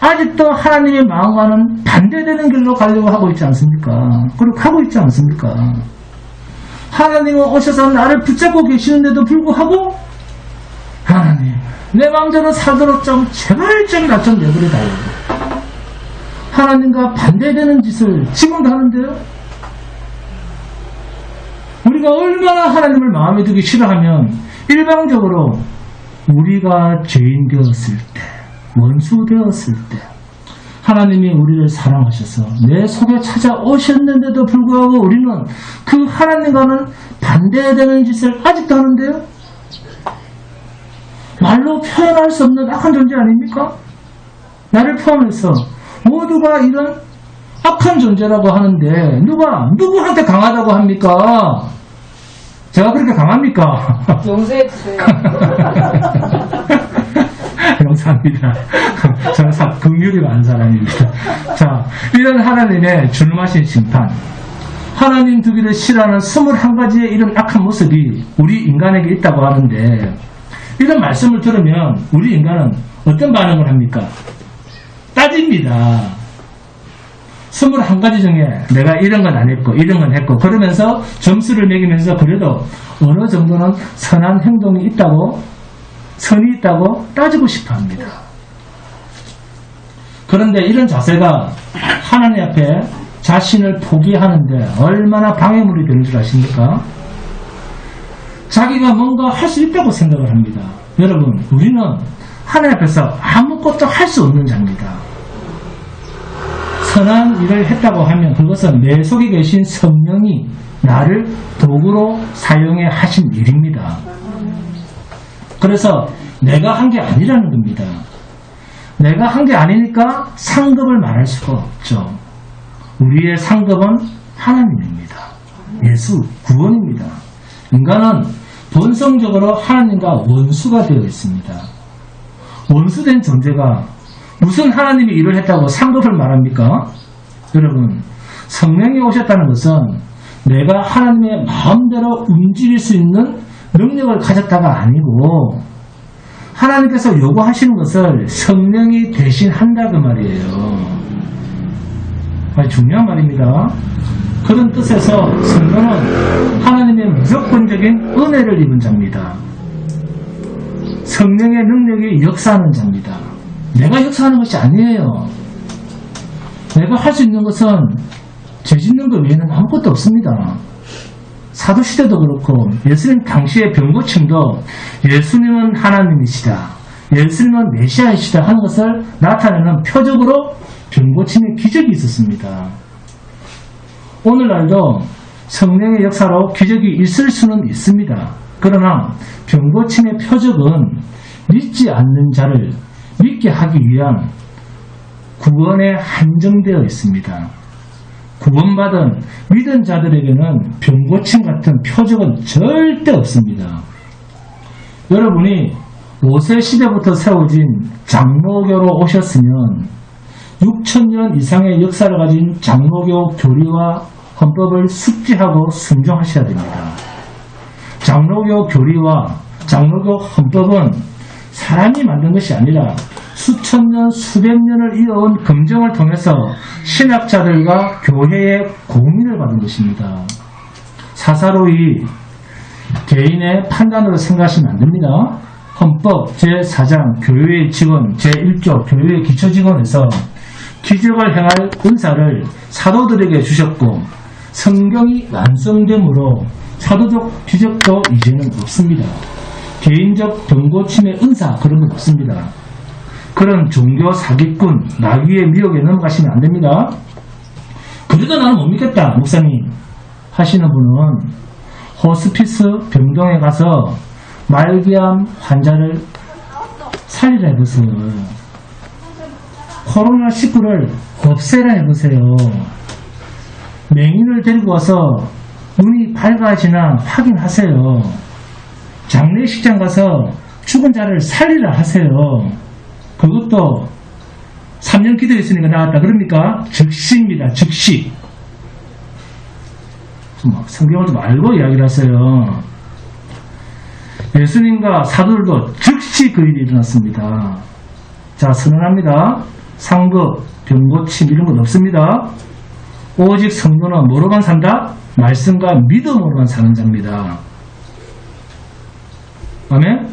아직도 하나님의 마음과는 반대되는 길로 가려고 하고 있지 않습니까? 그리고 가고 있지 않습니까? 하나님은 오셔서 나를 붙잡고 계시는데도 불구하고 하나님 내 마음대로 살도록 좀 제발 좀 나 좀 내버려달라고 하나님과 반대되는 짓을 지금도 하는데요. 우리가 얼마나 하나님을 마음에 두기 싫어하면 일방적으로 우리가 죄인 되었을 때 원수 되었을 때 하나님이 우리를 사랑하셔서 내 속에 찾아오셨는데도 불구하고 우리는 그 하나님과는 반대되는 짓을 아직도 하는데요. 말로 표현할 수 없는 악한 존재 아닙니까? 나를 포함해서 모두가 이런 악한 존재라고 하는데 누구한테 강하다고 합니까? 제가 그렇게 강합니까? 용서해주세요. 감사합니다. 저는 긍휼이 많은 사람입니다. 자, 이런 하나님의 준엄하신 심판, 하나님 두기를 싫어하는 21가지의 이런 악한 모습이 우리 인간에게 있다고 하는데 이런 말씀을 들으면 우리 인간은 어떤 반응을 합니까? 따집니다. 21가지 중에 내가 이런 건 안 했고 이런 건 했고 그러면서 점수를 매기면서 그래도 어느 정도는 선한 행동이 있다고 선이 있다고 따지고 싶어 합니다. 그런데 이런 자세가 하나님 앞에 자신을 포기하는데 얼마나 방해물이 되는 줄 아십니까? 자기가 뭔가 할 수 있다고 생각을 합니다. 여러분, 우리는 하나님 앞에서 아무것도 할 수 없는 자입니다. 선한 일을 했다고 하면 그것은 내 속에 계신 성령이 나를 도구로 사용해 하신 일입니다. 그래서 내가 한 게 아니라는 겁니다. 내가 한 게 아니니까 상급을 말할 수가 없죠. 우리의 상급은 하나님입니다. 예수, 구원입니다. 인간은 본성적으로 하나님과 원수가 되어 있습니다. 원수된 존재가 무슨 하나님이 일을 했다고 상급을 말합니까? 여러분, 성령이 오셨다는 것은 내가 하나님의 마음대로 움직일 수 있는 능력을 가졌다가 아니고 하나님께서 요구하시는 것을 성령이 대신한다 그 말이에요. 아주 중요한 말입니다. 그런 뜻에서 성령은 하나님의 무조건적인 은혜를 입은 자입니다. 성령의 능력이 역사하는 자입니다. 내가 역사하는 것이 아니에요. 내가 할 수 있는 것은 죄 짓는 것 외에는 아무것도 없습니다. 사도시대도 그렇고 예수님 당시의 병고침도 예수님은 하나님이시다, 예수님은 메시아이시다 하는 것을 나타내는 표적으로 병고침의 기적이 있었습니다. 오늘날도 성령의 역사로 기적이 있을 수는 있습니다. 그러나 병고침의 표적은 믿지 않는 자를 믿게 하기 위한 구원에 한정되어 있습니다. 구원받은 믿은 자들에게는 병고침 같은 표적은 절대 없습니다. 여러분이 5세 시대부터 세워진 장로교로 오셨으면 6,000년 이상의 역사를 가진 장로교 교리와 헌법을 숙지하고 순종하셔야 됩니다. 장로교 교리와 장로교 헌법은 사람이 만든 것이 아니라 수천 년, 수백 년을 이어온 검증을 통해서 신학자들과 교회의 공인을 받은 것입니다. 사사로이 개인의 판단으로 생각하시면 안 됩니다. 헌법 제4장 교회의 직원 제1조 교회의 기초직원에서 기적을 행할 은사를 사도들에게 주셨고 성경이 완성되므로 사도적 기적도 이제는 없습니다. 개인적 병고침의 은사 그런 건 없습니다. 그런 종교 사기꾼 마귀의 미혹에 넘어가시면 안 됩니다. 그래도 나는 못 믿겠다 목사님 하시는 분은 호스피스 병동에 가서 말기암 환자를 살리라 해보세요. 코로나19를 없애라 해보세요. 맹인을 데리고 와서 눈이 밝아지나 확인하세요. 장례식장 가서 죽은 자를 살리라 하세요. 그것도 3년 기도했으니까 나왔다. 그럽니까? 즉시입니다. 즉시. 성경을 좀 알고 이야기를 하세요. 예수님과 사도들도 즉시 그 일이 일어났습니다. 자, 선언합니다. 상급, 병고침 이런 건 없습니다. 오직 성도는 뭐로만 산다? 말씀과 믿음으로만 사는 자입니다. 아멘?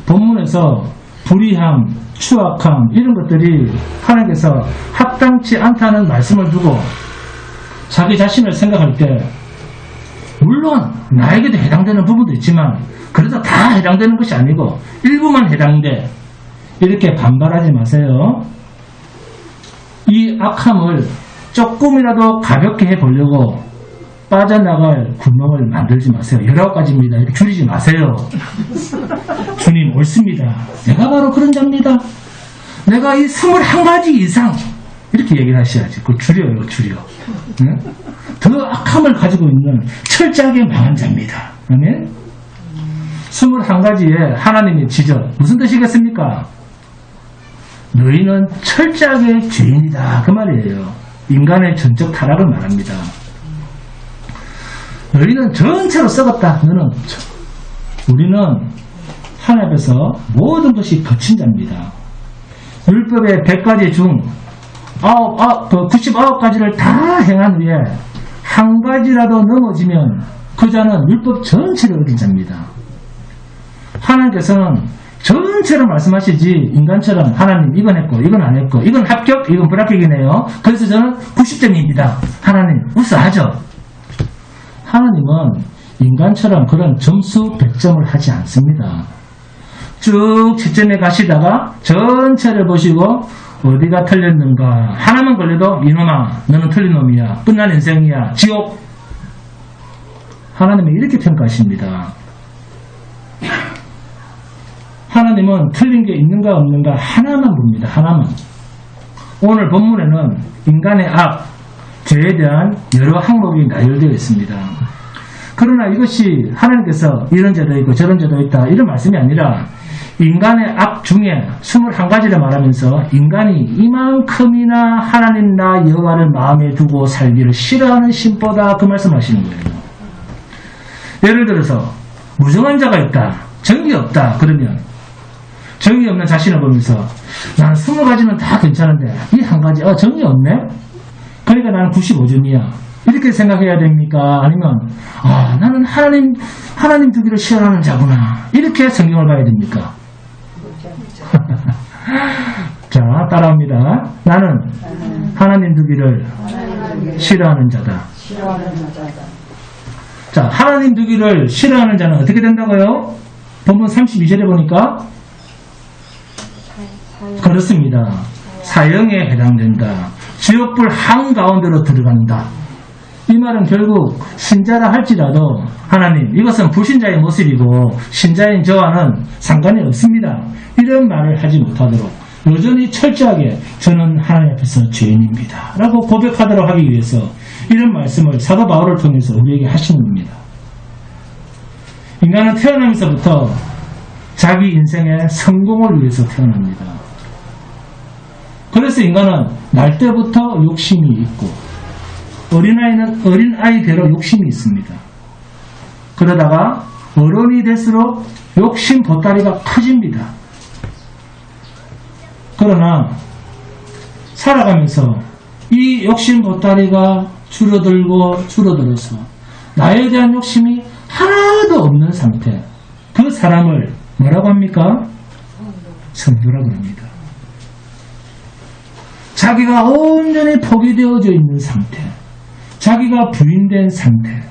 본문에서 불의함, 추악함 이런 것들이 하나님께서 합당치 않다는 말씀을 두고 자기 자신을 생각할 때 물론 나에게도 해당되는 부분도 있지만 그래도 다 해당되는 것이 아니고 일부만 해당돼 이렇게 반발하지 마세요. 이 악함을 조금이라도 가볍게 해보려고 빠져나갈 구멍을 만들지 마세요. 19가지입니다. 이렇게 줄이지 마세요. 주님 옳습니다. 내가 바로 그런 자입니다. 내가 이 21가지 이상 이렇게 얘기를 하셔야지. 그걸 줄여요. 줄여. 응? 더 악함을 가지고 있는 철저하게 망한 자입니다. 아멘? 21가지의 하나님의 지적 무슨 뜻이겠습니까? 너희는 철저하게 죄인이다 그 말이에요. 인간의 전적 타락을 말합니다. 너희는 전체로 썩었다. 우리는 하나님 앞에서 모든 것이 거친 자입니다. 율법의 100가지 중 99가지를 다 행한 후에 한 가지라도 넘어지면 그 자는 율법 전체를 어긴 자입니다. 하나님께서는 전체로 말씀하시지 인간처럼 하나님 이건 했고 이건 안 했고 이건 합격 이건 불합격이네요. 그래서 저는 90점입니다. 하나님 우수하죠. 하나님은 인간처럼 그런 점수 100점을 하지 않습니다. 쭉 채점해 가시다가 전체를 보시고 어디가 틀렸는가 하나만 걸려도 이놈아 너는 틀린 놈이야. 끝난 인생이야. 지옥. 하나님은 이렇게 평가하십니다. 하나님은 틀린 게 있는가 없는가 하나만 봅니다. 하나만. 오늘 본문에는 인간의 악, 죄에 대한 여러 항목이 나열되어 있습니다. 그러나 이것이 하나님께서 이런 죄도 있고 저런 죄도 있다 이런 말씀이 아니라 인간의 악 중에 21가지를 말하면서 인간이 이만큼이나 하나님 나 여호와를 마음에 두고 살기를 싫어하는 심보다 그 말씀하시는 거예요. 예를 들어서 무정한 자가 있다. 정이 없다. 그러면 정이 없는 자신을 보면서 나는 20가지는 다 괜찮은데 이 한 가지 정이 없네? 그러니까 나는 95점이야. 이렇게 생각해야 됩니까? 아니면 나는 하나님 두기를 싫어하는 자구나. 이렇게 성경을 봐야 됩니까? 자, 따라합니다. 나는 하나님 두기를 싫어하는 자다. 자, 하나님 두기를 싫어하는 자는 어떻게 된다고요? 본문 32절에 보니까 그렇습니다. 사형에 해당된다. 지옥불 한가운데로 들어간다. 이 말은 결국 신자라 할지라도 하나님 이것은 불신자의 모습이고 신자인 저와는 상관이 없습니다. 이런 말을 하지 못하도록 여전히 철저하게 저는 하나님 앞에서 죄인입니다 라고 고백하도록 하기 위해서 이런 말씀을 사도 바울을 통해서 우리에게 하시는 겁니다. 인간은 태어나면서부터 자기 인생의 성공을 위해서 태어납니다. 그래서 인간은 날 때부터 욕심이 있고 어린아이는 어린아이대로 욕심이 있습니다. 그러다가 어른이 될수록 욕심 보따리가 커집니다. 그러나 살아가면서 이 욕심 보따리가 줄어들어서 나에 대한 욕심이 하나도 없는 상태, 그 사람을 뭐라고 합니까? 성도라고 합니다. 자기가 온전히 포기되어져 있는 상태, 자기가 부인된 상태,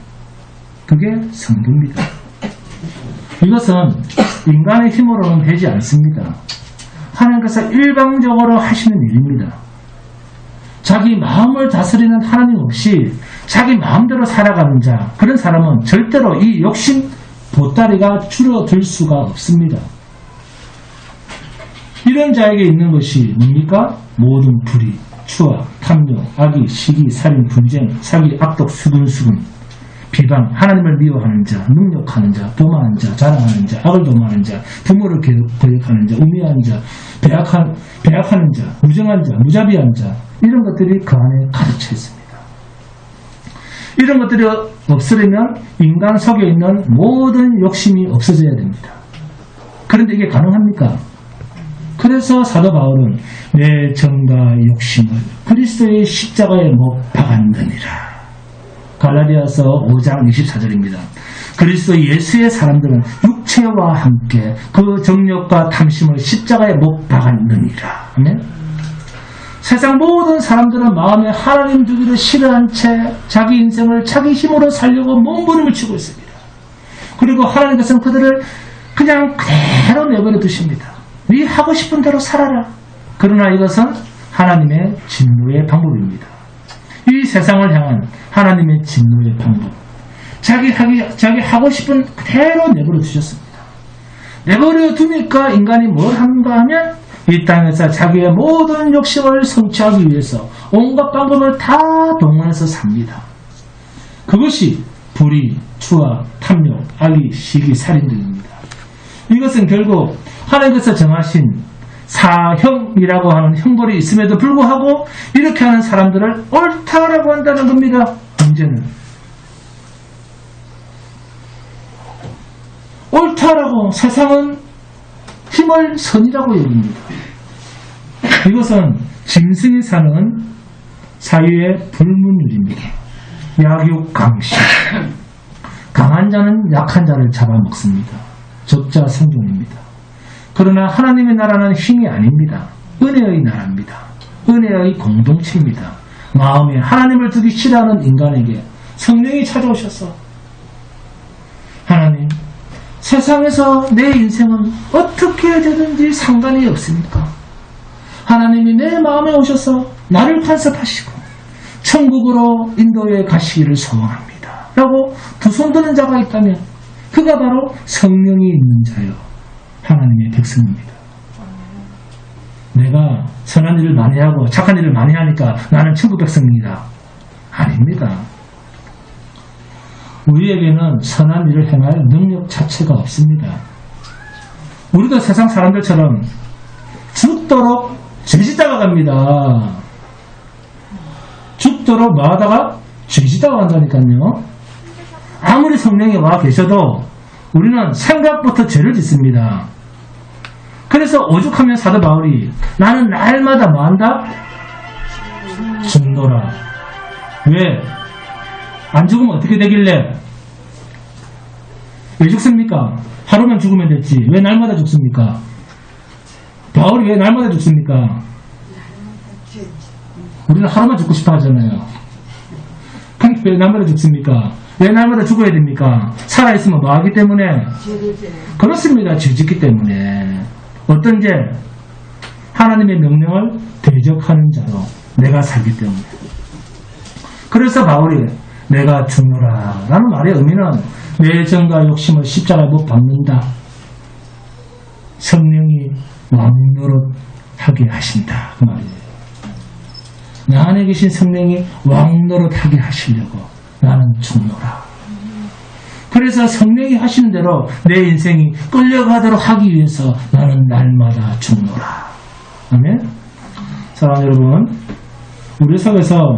그게 성도입니다. 이것은 인간의 힘으로는 되지 않습니다. 하나님께서 일방적으로 하시는 일입니다. 자기 마음을 다스리는 하나님 없이 자기 마음대로 살아가는 자, 그런 사람은 절대로 이 욕심 보따리가 줄어들 수가 없습니다. 이런 자에게 있는 것이 뭡니까? 모든 불의, 추악, 탐욕, 악의, 시기, 살인, 분쟁, 사기, 악독, 수근수근, 비방, 하나님을 미워하는 자, 능력하는 자, 도마하는 자, 자랑하는 자, 악을 도모하는 자, 부모를 거역하는 자, 우매한 자, 배약하는 자, 무정한 자, 무자비한 자, 이런 것들이 그 안에 가득 차 있습니다. 이런 것들이 없으려면 인간 속에 있는 모든 욕심이 없어져야 됩니다. 그런데 이게 가능합니까? 그래서 사도 바울은 내 정과 욕심을 그리스도의 십자가에 못 박았느니라. 갈라디아서 5장 24절입니다. 그리스도 예수의 사람들은 육체와 함께 그 정욕과 탐심을 십자가에 못 박았느니라. 아멘? 세상 모든 사람들은 마음에 하나님 두기를 싫어한 채 자기 인생을 자기 힘으로 살려고 몸부림을 치고 있습니다. 그리고 하나님께서는 그들을 그냥 그대로 내버려 두십니다. 네 하고 싶은 대로 살아라. 그러나 이것은 하나님의 진노의 방법입니다. 이 세상을 향한 하나님의 진노의 방법. 자기 하고 싶은 그대로 내버려 두셨습니다. 내버려 두니까 인간이 뭘 하는가 하면 이 땅에서 자기의 모든 욕심을 성취하기 위해서 온갖 방법을 다 동원해서 삽니다. 그것이 불의, 추악, 탐욕, 악의, 시기, 살인 등입니다. 이것은 결국 하나님께서 정하신 사형이라고 하는 형벌이 있음에도 불구하고 이렇게 하는 사람들을 옳다라고 한다는 겁니다. 문제는 옳다라고 세상은 힘을 선이라고 여깁니다. 이것은 짐승이 사는 사유의 불문율입니다. 약육강식. 강한 자는 약한 자를 잡아먹습니다. 적자 생존입니다. 그러나 하나님의 나라는 힘이 아닙니다. 은혜의 나라입니다. 은혜의 공동체입니다. 마음에 하나님을 두기 싫어하는 인간에게 성령이 찾아오셔서 하나님, 세상에서 내 인생은 어떻게 되든지 상관이 없습니까? 하나님이 내 마음에 오셔서 나를 간섭하시고 천국으로 인도에 가시기를 소원합니다. 라고 두 손 드는 자가 있다면 그가 바로 성령이 있는 자요, 하나님의 백성입니다. 내가 선한 일을 많이 하고 착한 일을 많이 하니까 나는 천국 백성입니다. 아닙니다. 우리에게는 선한 일을 행할 능력 자체가 없습니다. 우리도 세상 사람들처럼 죽도록 죄짓다가 갑니다. 죽도록 뭐 하다가 죄짓다가 간다니까요. 아무리 성령이 와 계셔도 우리는 생각부터 죄를 짓습니다. 그래서 오죽하면 사도 바울이 나는 날마다 뭐 한다? 죽노라. 왜? 안 죽으면 어떻게 되길래? 왜 죽습니까? 하루만 죽으면 됐지. 왜 날마다 죽습니까? 바울이 왜 날마다 죽습니까? 우리는 하루만 죽고 싶어 하잖아요. 근데 왜 날마다 죽습니까? 왜 날마다 죽어야 됩니까? 살아있으면 뭐 하기 때문에? 그렇습니다. 죄 짓기 때문에. 어떤 죄? 하나님의 명령을 대적하는 자로 내가 살기 때문에. 그래서 바울이 내가 죽노라 라는 말의 의미는 내 정과 욕심을 십자가에 못 박는다. 성령이 왕노릇하게 하신다. 그 말이에요. 나 안에 계신 성령이 왕노릇하게 하시려고 나는 죽노라. 그래서 성령이 하시는 대로 내 인생이 끌려가도록 하기 위해서 나는 날마다 죽노라. 아멘. 사랑하는 여러분, 우리 속에서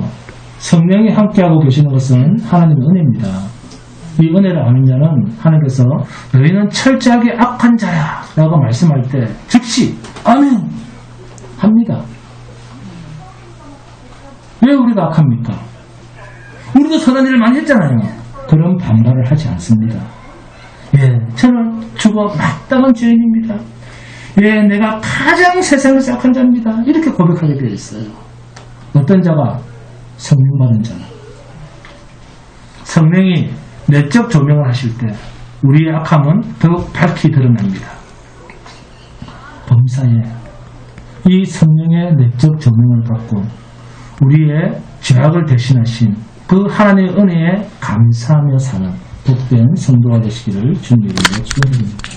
성령이 함께하고 계시는 것은 하나님의 은혜입니다. 이 은혜를 아는 자는 하나님께서 너희는 철저하게 악한 자야 라고 말씀할 때 즉시 아멘 합니다. 왜 우리가 악합니까? 우리도 선한 일을 많이 했잖아요. 그런 반발을 하지 않습니다. 예, 저는 죽어 마땅한 죄인입니다. 예, 내가 가장 세상에서 악한 자입니다. 이렇게 고백하게 되어 있어요. 어떤 자가? 성령 받은 자는. 성령이 내적 조명을 하실 때 우리의 악함은 더욱 밝히 드러납니다. 범사에 이 성령의 내적 조명을 받고 우리의 죄악을 대신하신 그 하나님의 은혜에 감사하며 사는 복된 성도가 되시기를 주님의 이름으로 축원드립니다.